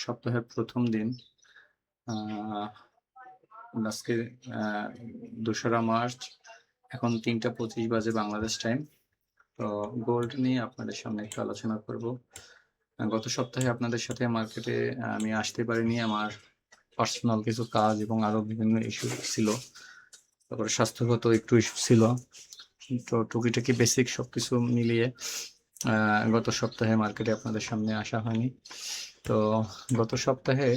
সপ্তাহের প্রথম দিন আজকে 2রা মার্চ, এখন 3টা 25 বাজে বাংলাদেশ টাইম। তো গোল্ড নিয়ে আপনাদের সামনে একটু আলোচনা করব। গত সপ্তাহে আপনাদের সাথে মার্কেটে আমি আসতে পারিনি, আমার পার্সোনাল কিছু কাজ এবং আরও বিভিন্ন ইস্যু ছিল, তারপরে স্বাস্থ্যগত একটু ইস্যু ছিল। তো টুকিটাকি বেসিক সব কিছু মিলিয়ে গত সপ্তাহে মার্কেটে আপনাদের সামনে আসা হয়নি। তো গত সপ্তাহে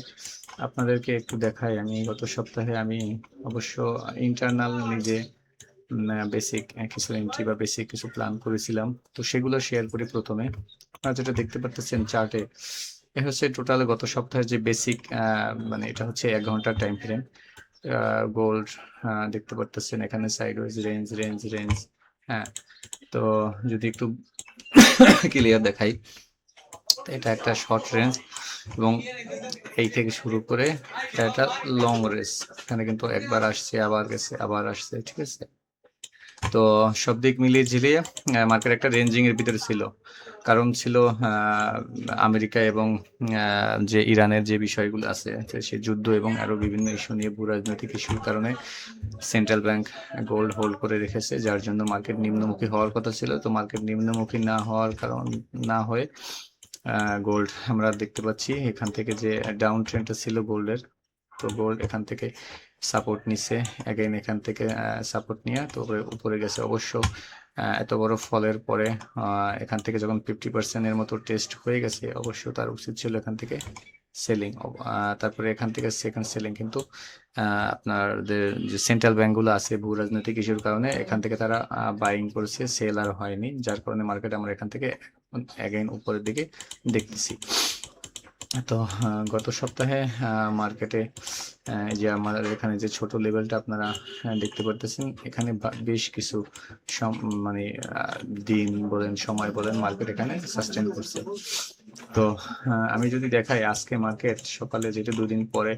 আপনাদেরকে একটু দেখাই। আমি গত সপ্তাহে আমি অবশ্য ইন্টারনাল নিজে বেসিক কিছু এন্ট্রি বা বেসিক কিছু প্ল্যান করেছিলাম, তো সেগুলো শেয়ার করি। প্রথমে আপনারা যেটা দেখতে পাচ্ছেন চার্টে, এ হচ্ছে টোটাল গত সপ্তাহের যে বেসিক, মানে এটা হচ্ছে 1 ঘন্টার টাইম ফ্রেম। গোল্ড দেখতে পাচ্ছেন এখানে সাইডওয়েজ রেঞ্জ রেঞ্জ রেঞ্জ। হ্যাঁ, তো যদি একটু ক্লিয়ার দেখাই, এটা একটা শর্ট রেঞ্জ এবং এই থেকে শুরু করে এটা একটা লং রেঞ্জ। এখানে কিন্তু একবার আসছে, আবার গেছে, আবার আসছে, ঠিক আছে। তো সব দিক মিলিয়ে ঝিলিয়ে মার্কেট একটা রেঞ্জিং এর ভিতরে ছিল। কারণ ছিল আমেরিকা এবং যে ইরানের যে বিষয়গুলো আছে, সে যুদ্ধ এবং আরো বিভিন্ন ইস্যু নিয়ে, ভূ রাজনৈতিক ইস্যুর কারণে সেন্ট্রাল ব্যাংক গোল্ড হোল্ড করে রেখেছে, যার জন্য মার্কেট নিম্নমুখী হওয়ার কথা ছিল। তো মার্কেট নিম্নমুখী না হওয়ার কারণ না হয়ে গোল্ড আমরা দেখতে পাচ্ছি এখান থেকে যে ডাউন ট্রেন্ডটা ছিল গোল্ডের, তো গোল্ড এখান থেকে সাপোর্ট নিচ্ছে, অ্যাগেইন এখান থেকে সাপোর্ট নিয়ে তো উপরে গেছে। অবশ্য এত বড় ফলের পরে এখান থেকে যখন 50% মতো টেস্ট হয়ে গেছে, অবশ্য তার উচিত ছিল এখান থেকে সেলিং। তারপরে এখান থেকে সেকেন্ড সেলিং, কিন্তু আপনাদের যে সেন্ট্রাল ব্যাঙ্কগুলো আছে ভূ রাজনৈতিক ইস্যুর কারণে এখান থেকে তারা বাইং করেছে, সেল আর হয়নি, যার কারণে মার্কেট আমরা এখান থেকে অ্যাগেইন উপরের দিকে দেখতেছি। তো গত সপ্তাহে মার্কেটে যে আমাদের এখানে যে ছোট লেভেলটা আপনারা দেখতে পারতেছেন, এখানে বেশ কিছু মানে দিন বলেন, সময় বলেন, মার্কেট এখানে সাস্টেন করছে। তো আমি যদি দেখাই, আজকে মার্কেট সকালে, যেটা 2 দিন পরে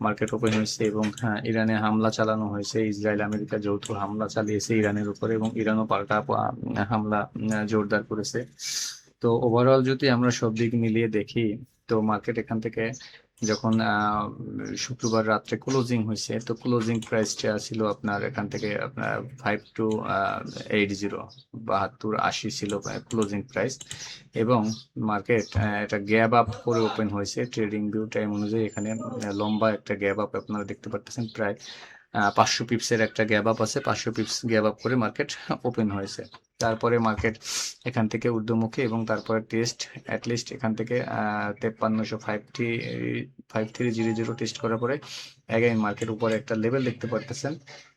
মার্কেট ওপেন হয়েছে এবং ইরানে হামলা চালানো হয়েছে, ইসরায়েল আমেরিকা যৌথ হামলা চালিয়েছে ইরানের উপরে এবং ইরানও পাল্টা হামলা জোরদার করেছে। তো ওভারঅল যদি আমরা সব দিক মিলিয়ে দেখি, তো মার্কেট এখান থেকে যখন শুক্রবার রাত্রে ক্লোজিং হয়েছে, তো ক্লোজিং প্রাইসটা ছিল আপনার এখান থেকে আপনার 5280 7280 ছিল ক্লোজিং প্রাইস, এবং মার্কেট এটা গ্যাপ আপ করে ওপেন হয়েছে। ট্রেডিং ভিউ টাইম অনুযায়ী এখানে লম্বা একটা গ্যাপ আপ আপনারা দেখতে পাচ্ছেন, প্রায় 500 পিপসের একটা গ্যাপ আপ আছে। 500 পিপস গ্যাপ আপ করে মার্কেট ওপেন হয়েছে। তারপরে মার্কেট এখান থেকে ঊর্ধ্বমুখী এবং তারপরে টেস্ট অ্যাটলিস্ট এখান থেকে 5300 টেস্ট করার পরে অ্যাগাইন মার্কেট উপরে একটা লেভেল দেখতে পারতেছেন,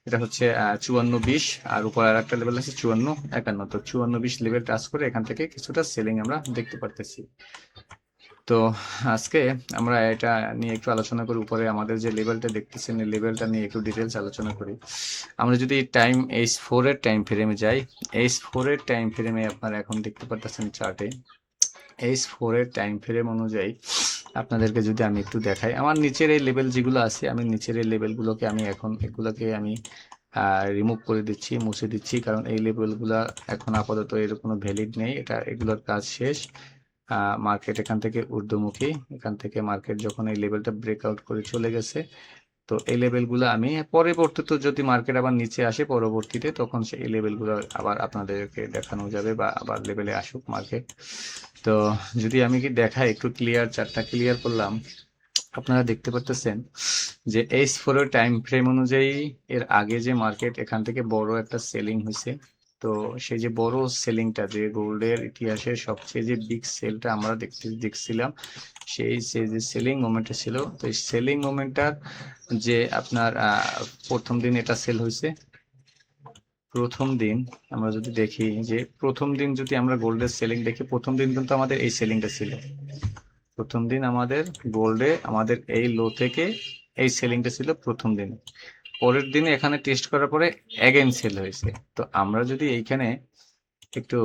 এটা হচ্ছে 5420, আর উপরে আর একটা লেভেল আছে 5451। তো 5420 লেভেল টাচ করে এখান থেকে কিছুটা সেলিং আমরা দেখতে পারতেছি। তো আজকে আমরা এটা নিয়ে একটু আলোচনা করি। উপরে আমাদের যে লেভেলটা দেখতেছেন, এই লেভেলটা নিয়ে একটু ডিটেলস আলোচনা করি। আমরা যদি টাইম H4 এর টাইম ফ্রেমে যাই, H4 এর টাইম ফ্রেমে আপনারা এখন দেখতে পাচ্ছেন চার্টে, H4 এর টাইম ফ্রেম অনুযায়ী আপনাদেরকে যদি আমি একটু দেখাই, আমার নিচের এই লেভেল যেগুলো আছে, আমি নিচের এই লেভেলগুলোকে আমি এখন এগুলোকে আমি রিমুভ করে দিচ্ছি, মুছে দিচ্ছি, কারণ এই লেভেলগুলো এখন আপাতত এর কোনো ভ্যালিড নেই, এগুলোর কাজ শেষ। মার্কেট এখান থেকে ঊর্ধ্বমুখী, এখান থেকে মার্কেট যখন এই লেভেলটা ব্রেকআউট করে চলে গেছে, তো এই লেভেলগুলো আমি পরবর্তীতে যদি মার্কেট আবার নিচে আসে পরবর্তীতে, তখন সেই লেভেলগুলো আবার আপনাদেরকে দেখানো যাবে বা আবার লেভেলে আসুক মার্কেট। তো যদি আমি কি দেখাই একটু ক্লিয়ার, চার্টটা ক্লিয়ার করলাম, আপনারা দেখতে পাচ্ছেন যে H4 এর টাইম ফ্রেম অনুযায়ী এর আগে যে মার্কেট এখান থেকে বড় একটা সেলিং হয়েছে, তো সেই যে বড় সেলিংটা, যে গোল্ডের ইতিহাসে সবচেয়ে যে বিগ সেলটা আমরা দেখছিলাম, সেই যে সেলিং মোমেন্টটা ছিল, তো এই সেলিং মোমেন্টটার যে আপনার প্রথম দিন এটা সেল হয়েছে। প্রথম দিন আমরা যদি দেখি, যে প্রথম দিন যদি আমরা গোল্ডের সেলিং দেখি, প্রথম দিন কিন্তু আমাদের এই সেলিংটা ছিল। প্রথম দিন আমাদের গোল্ডে আমাদের এই লো থেকে এই সেলিংটা ছিল প্রথম দিন। পরের দিনে এখানে টেস্ট করার পরে অ্যাগেন সেল হয়েছে। তো আমরা যদি এইখানে একটু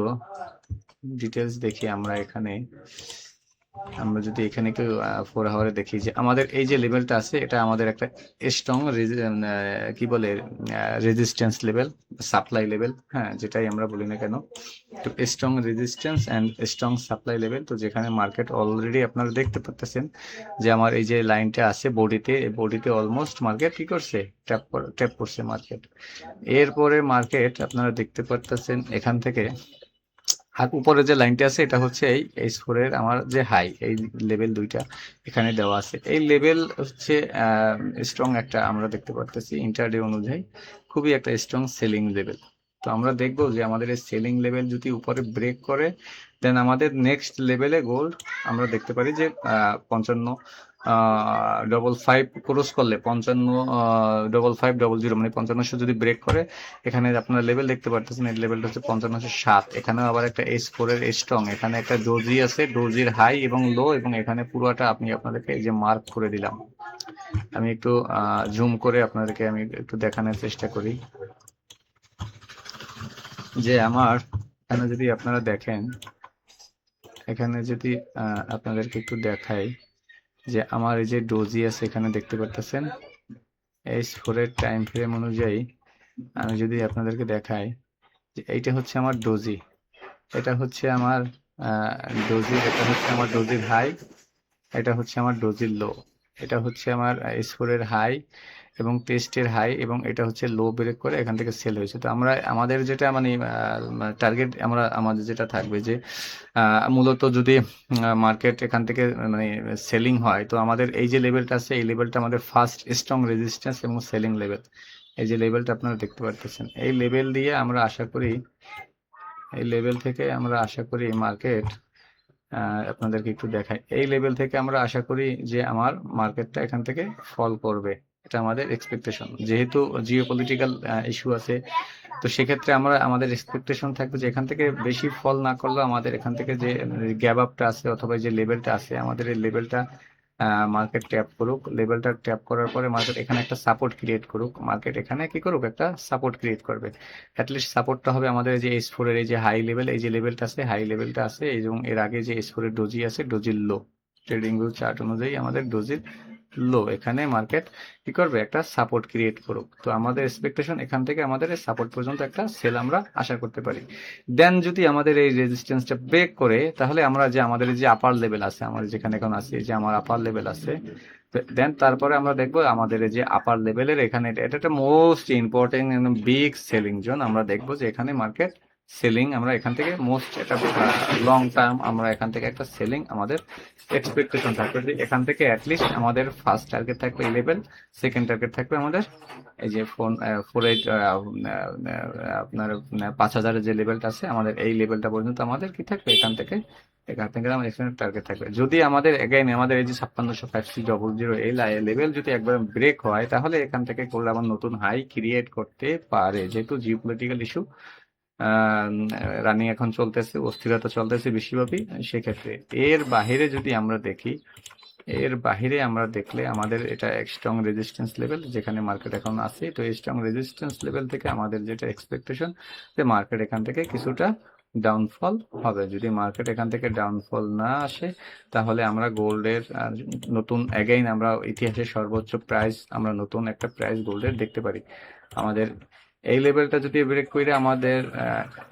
ডিটেলস দেখি, আমরা এখানে আমরা যদি এখানে একটু 4 আওয়ারে দেখি যে আমাদের এই যে লেভেলটা আছে এটা আমাদের একটা স্ট্রং কি বলে রেজিস্ট্যান্স লেভেল, সাপ্লাই লেভেল, হ্যাঁ যেটাই আমরা বলি না কেন। তো strong resistance and strong supply level, তো যেখানে মার্কেট অলরেডি আপনারা দেখতে পাচ্ছেন যে আমার এই যে লাইনটা আছে বডিতে, এই বডিতে অলমোস্ট মার্কেট কি করছে, ট্যাপ করছে মার্কেট। এরপরে মার্কেট আপনারা দেখতে পাচ্ছেন এখান থেকে আর উপরে যে লাইনটা আছে এটা হচ্ছে এই S4 এর আমার যে হাই, এই লেভেল দুইটা এখানে দেওয়া আছে। এই লেভেল হচ্ছে স্ট্রং একটা, আমরা দেখতে পারতেছি ইন্টারডে অনুযায়ী খুবই একটা স্ট্রং সেলিং লেভেল। তো আমরা দেখবো যে আমাদের এই সেলিং লেভেল যদি উপরে ব্রেক করে, দেন আমাদের নেক্সট লেভেলে গোল্ড আমরা দেখতে পারি যে 55 ক্রস করলে 55 মানে 5500 যদি ব্রেক করে, এখানে আপনারা লেভেল দেখতে পারতেছেন, এই লেভেলটা হচ্ছে 5507। এখানেও আবার একটা S4 এর স্ট্রং, এখানে একটা ডোজি আছে, ডোজির হাই এবং লো, এবং এখানে পুরোটা আপনাদেরকে এই যে মার্ক করে দিলাম। আমি একটু জুম করে আপনাদেরকে আমি একটু দেখানোর চেষ্টা করি যে আমার এখানে যদি আপনারা দেখেন, এখানে যদি আপনাদেরকে একটু দেখাই যে আমার এই যে ডোজি আছে এখানে দেখতে পারতেছেন S4 এর টাইম ফ্রেম অনুযায়ী আমি যদি আপনাদেরকে দেখাই যে এইটা হচ্ছে আমার ডোজি, এটা হচ্ছে আমার ডোজি, এটা হচ্ছে আমার ডোজির হাই, এটা হচ্ছে আমার ডোজির লো, এটা হচ্ছে আমার S4 এর হাই এবং টেস্টের হাই, এবং এটা হচ্ছে লো ব্রেক করে এখান থেকে সেল হয়েছে। তো আমরা আমাদের যেটা মানে টার্গেট আমাদের যেটা থাকবে যে মূলত যদি মার্কেট এখান থেকে মানে সেলিং হয়, তো আমাদের এই যে লেভেলটা আছে এই লেভেলটা আমাদের ফার্স্ট স্ট্রং রেজিস্ট্যান্স এবং সেলিং লেভেল। এই যে লেভেলটা আপনারা দেখতে পারতেছেন, এই লেভেল দিয়ে আমরা আশা করি, এই লেভেল থেকে আমরা আশা করি মার্কেট আপনাদেরকে একটু দেখাই, এই লেভেল থেকে আমরা আশা করি যে আমার মার্কেটটা এখান থেকে ফল করবে, এটা আমাদের এক্সপেকটেশন। যেহেতু জিওপলিটিক্যাল ইস্যু আছে, তো সেক্ষেত্রে আমরা আমাদের এক্সপেকটেশন থাকবে যে এখান থেকে বেশি ফল না করলেও আমাদের এখান থেকে যে গ্যাপ আপটা আছে অথবা যে লেভেলটা আছে, আমাদের এই লেভেলটা মার্কেট ট্যাপ করুক, লেভেলটা ট্যাপ করার পরে মার্কেট এখানে একটা সাপোর্ট ক্রিয়েট করুক, মার্কেট এখানে কি করুক, একটা সাপোর্ট ক্রিয়েট করবে। অ্যাটলিস্ট সাপোর্টটা হবে আমাদের এই যে S4 এর এই যে হাই লেভেল, এই যে লেভেলটা আছে হাই লেভেলটা আছে, এবং এর আগে যে S4 এর ডোজি আছে, ডোজির লো, ট্রেডিং ভিউ চার্ট অনুযায়ী আমাদের ডোজির লো, এখানে মার্কেট কি করবে, একটা সাপোর্ট ক্রিয়েট করুক। তো আমাদের এক্সপেকটেশন এখান থেকে আমাদের সাপোর্ট পর্যন্ত একটা সেল আমরা আশা করতে পারি। দেন যদি আমাদের এই রেজিস্ট্যান্সটা ব্রেক করে, তাহলে আমরা যে আমাদের যে আপার লেভেল আছে, আমার যেখানে এখন আছে যে আমার আপার লেভেল আছে, দেন তারপরে আমরা দেখবো আমাদের যে আপার লেভেলের এখানে এটা একটা most important big selling zone. আমরা দেখবো যে এখানে মার্কেট সেলিং, আমরা এখান থেকে মোস্ট এটা লং টার্ম আমরা এখান থেকে একটা সেলিং আমাদের এক্সপেকটেশন থাকবে যে এখান থেকে অ্যাটলিস্ট আমাদের ফার্স্ট টার্গেট থাকবে এই লেভেল, সেকেন্ড টার্গেট থাকবে আমাদের এই যে 48 আপনার 5000 যে লেভেলটা আছে আমাদের, এই লেভেলটা পর্যন্ত আমাদের কি থাকবে, এখান থেকে আমাদের এখানে টার্গেট থাকবে। যদি আমাদের এগেইন আমাদের এই যে 5600 এই লেভেল যদি একবার ব্রেক হয়, তাহলে এখান থেকে করলে আবার নতুন হাই ক্রিয়েট করতে পারে, যেহেতু জিওপলিটিক্যাল ইস্যু রানিং এখন চলতেছে, অস্থিরতা চলতেছে বিশ্বব্যাপী। সেক্ষেত্রে এর বাহিরে যদি আমরা দেখি, এর বাহিরে আমরা দেখলে আমাদের এটা স্ট্রং রেজিস্ট্যান্স লেভেল যেখানে মার্কেট এখন আছে। তো এই স্ট্রং রেজিস্ট্যান্স লেভেল থেকে আমাদের যেটা এক্সপেকটেশন যে মার্কেট এখান থেকে কিছুটা ডাউনফল হবে। যদি মার্কেট এখান থেকে ডাউনফল না আসে, তাহলে আমরা গোল্ডের নতুন অ্যাগেইন আমরা ইতিহাসের সর্বোচ্চ প্রাইস, আমরা নতুন একটা প্রাইস গোল্ডের দেখতে পারি। আমাদের এই লেভেলটা যদি ব্রেক করে আমাদের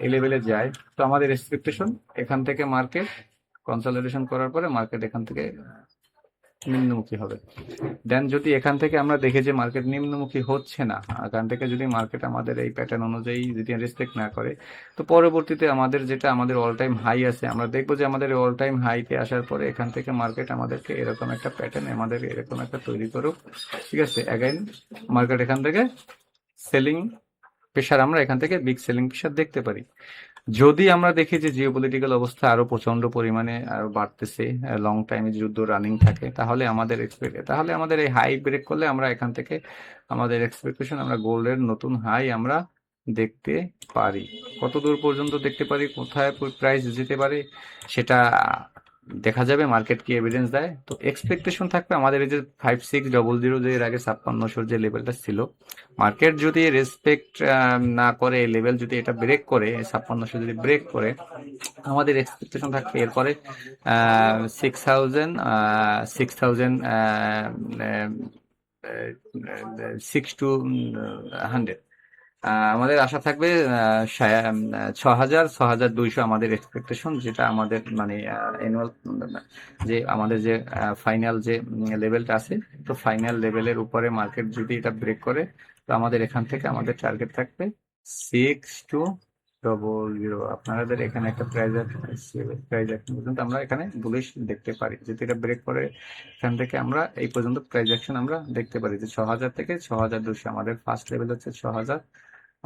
এই লেভেলে যায়, তো আমাদের এক্সপেকটেশন এখান থেকে মার্কেট কনসলিডেশন করার পরে মার্কেট এখান থেকে নিম্নমুখী হবে। দেন যদি এখান থেকে আমরা দেখি যে মার্কেট নিম্নমুখী হচ্ছে না, এখান থেকে যদি মার্কেট আমাদের এই প্যাটার্ন অনুযায়ী যদি রেসপেক্ট না করে, তো পরবর্তীতে আমাদের যেটা আমাদের অল টাইম হাই আছে, আমরা দেখবো যে আমাদের অল টাইম হাইতে আসার পরে এখান থেকে মার্কেট আমাদেরকে এরকম একটা প্যাটার্ন আমাদের এরকম একটা তৈরি করুক, ঠিক আছে। অ্যাগাইন মার্কেট এখান থেকে সেলিং প্রেশার, আমরা এখান থেকে বিগ সেলিং প্রেশার দেখতে পারি। যদি আমরা দেখি যে জিওপলিটিক্যাল অবস্থা আরো প্রচন্ড পরিমাণে আরো বাড়তেছে, লং টাইমে যুদ্ধ রানিং থাকে, তাহলে আমাদের এই হাই ব্রেক করলে আমরা এখান থেকে আমাদের এক্সপেকটেশন আমরা গোল্ডের নতুন হাই আমরা দেখতে পারি। কত দূর পর্যন্ত দেখতে পারি, কোথায় প্রাইস যেতে পারে, সেটা দেখা যাবে মার্কেট কি এভিডেন্স দেয়। তো এক্সপেকটেশন থাকবে আমাদের এই যে 5600 যে এর আগে 5600 যে লেভেলটা ছিল, মার্কেট যদি রেসপেক্ট না করে, লেভেল যদি এটা ব্রেক করে, 5600 যদি ব্রেক করে, আমাদের এক্সপেকটেশন থাকবে এরপরে 6 টু 100। আমাদের আশা থাকবে 6200 আমাদের এক্সপেকটেশন, যেটা আমাদের মানে অ্যানুয়াল যে আমাদের যে ফাইনাল যে লেভেলটা আছে, তো ফাইনাল লেভেলের উপরে মার্কেট যদি এটা ব্রেক করে, তো আমাদের এখান থেকে আমাদের টার্গেট থাকবে 6200। আপনাদের এখানে একটা প্রাইস অ্যাকশন পর্যন্ত আমরা এখানে বুলিশ দেখতে পারি, যদি এটা ব্রেক করে এখান থেকে আমরা এই পর্যন্ত প্রাইস অ্যাকশন আমরা দেখতে পারি যে 6000 থেকে 6200 আমাদের ফার্স্ট লেভেল হচ্ছে 6000।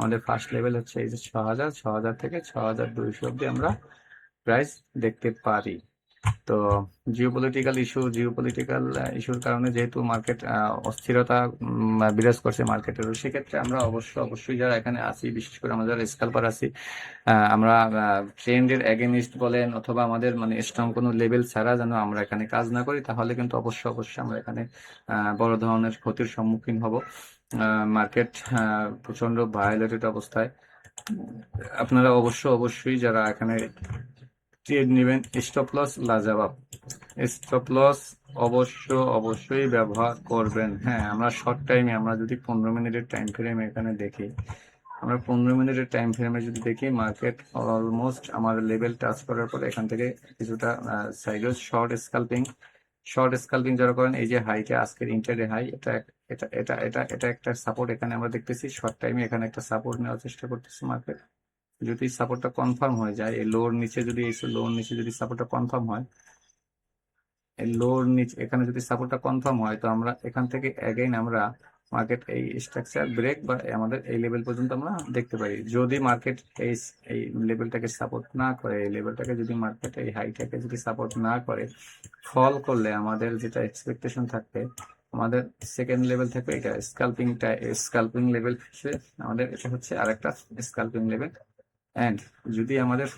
আমাদের ফার্স্ট লেভেল হচ্ছে এই যে 6000, 6000 থেকে 6200 অব্দি আমরা প্রাইস দেখতে পারি। তো জিওপলিটিক্যাল ইস্যুর কারণে যেহেতু মার্কেট অস্থিরতা বিরাজ করছে মার্কেটের, সেক্ষেত্রে আমরা অবশ্যই যারা এখানে আছি, বিশেষ করে আমরা যারা স্ক্যাল্পার আছি, আমরা ট্রেন্ডের এগেনিস্ট বলেন অথবা আমাদের মানে স্ট্রং কোনো লেভেল ছাড়া যেন আমরা এখানে কাজ না করি, তাহলে কিন্তু অবশ্যই আমরা এখানে বড় ধরনের ক্ষতির সম্মুখীন হব। মার্কেট প্রচন্ড ভায়োলেটেড অবস্থায়। আপনারা অবশ্যই যারা এখানে ট্রেড নেবেন, স্টপ লস লাজবাব, স্টপ লস অবশ্যই ব্যবহার করবেন। হ্যাঁ, আমরা শর্ট টাইমে আমরা যদি 15 মিনিটের টাইম ফ্রেম এখানে দেখি, আমরা 15 মিনিটের টাইম ফ্রেমে যদি দেখি, মার্কেট অলমোস্ট আমার লেভেল টাচ করার পরে এখান থেকে কিছুটা সাইডওয়েজ শর্ট স্কাল্পিং যারা করেন, এই যে হাইটা আজকের ইন্টারডে হাই, এটা একটা সাপোর্ট এখানে আমরা দেখতেছি। শর্ট টাইমে এখানে একটা সাপোর্ট নেওয়ার চেষ্টা করতেছি মার্কেট। যদি সাপোর্টটা কনফার্ম হয়ে যায়, এই লোর নিচে যদি সাপোর্টটা কনফার্ম হয়, এই লোর নিচে এখানে যদি সাপোর্টটা কনফার্ম হয়, তো আমরা এখান থেকে অ্যাগেইন আমরা মার্কেট এই স্ট্রাকচার ব্রেক বা আমাদের এই লেভেল পর্যন্ত আমরা দেখতে পারি। যদি মার্কেট এই লেভেলটাকে সাপোর্ট না করে, এই লেভেলটাকে যদি মার্কেট এই হাইটাকে যদি সাপোর্ট না করে, ফল করলে আমাদের যেটা এক্সপেকটেশন থাকবে, আমাদের সেকেন্ড লেভেল থাকবে এটা স্কাল্পিং লেভেল হচ্ছে আমাদের, এটা হচ্ছে আরেকটা স্কাল্পিং লেভেল। অ্যান্ড যদি আমাদের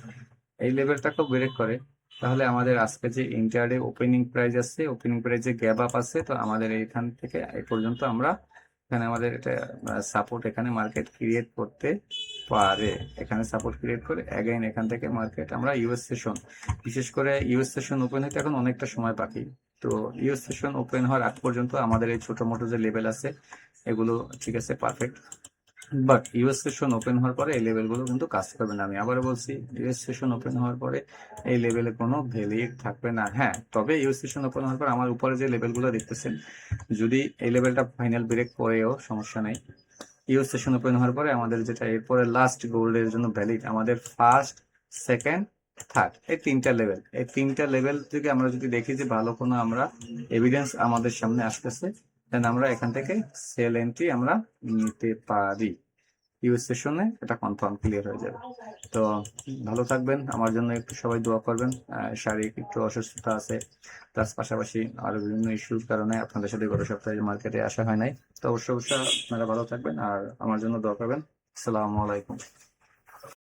এই লেভেলটাকেও ব্রেক করে, তাহলে আমাদের আজকে যে ইন্টারডে ওপেনিং প্রাইস আছে, ওপেনিং প্রাইসে গ্যাপ আপ আছে, তো আমাদের এইখান থেকে এই পর্যন্ত আমরা এখানে আমাদের এটা সাপোর্ট এখানে মার্কেট ক্রিয়েট করতে পারে। এখানে সাপোর্ট ক্রিয়েট করে অ্যাগাইন এখান থেকে মার্কেট আমরা ইউএস সেশন, বিশেষ করে ইউএস সেশন ওপেন হতে এখন অনেকটা সময় বাকি। তো ইউএস সেশন ওপেন হওয়ার আগ পর্যন্ত আমাদের এই ছোট মোটো যে লেভেল আছে, এগুলো ঠিক আছে, perfect. But US session open হওয়ার পরে এই লেভেলগুলো কিন্তু কাজ করবে না। আমি আবারও বলছি, ইউএস সেশন ওপেন হওয়ার পরে এই লেভেলে কোনো ভ্যালিড থাকবে না। হ্যাঁ, তবে ইউএস সেশন ওপেন হওয়ার পর আমার উপরে যে লেভেলগুলো দেখতেছেন, যদি এই লেভেলটা ফাইনাল ব্রেক করেও সমস্যা নেই। ইউএস সেশন ওপেন হওয়ার পরে আমাদের যেটা এরপরে লাস্ট গোল্ডের জন্য ভ্যালিড, আমাদের ফার্স্ট, সেকেন্ড, থার্ড, এই তিনটা লেভেল থেকে আমরা যদি দেখি যে ভালো কোনো আমরা এভিডেন্স আমাদের সামনে আসতেছে, দেন আমরা এখান থেকে সেল এন্ট্রি আমরা নিতে পারি। ইউএস সেশনে এটা কনফার্ম ক্লিয়ার হয়ে যাবে। তো ভালো থাকবেন, আমার জন্য একটু সবাই দোয়া করবেন। শারীরিক একটু অসুস্থতা আছে, তার পাশাপাশি আরো বিভিন্ন ইস্যুর কারণে আপনাদের সাথে গত সপ্তাহে মার্কেটে আসা হয় নাই। তো অবশ্যই আপনারা ভালো থাকবেন আর আমার জন্য দোয়া করবেন। আসসালামু আলাইকুম।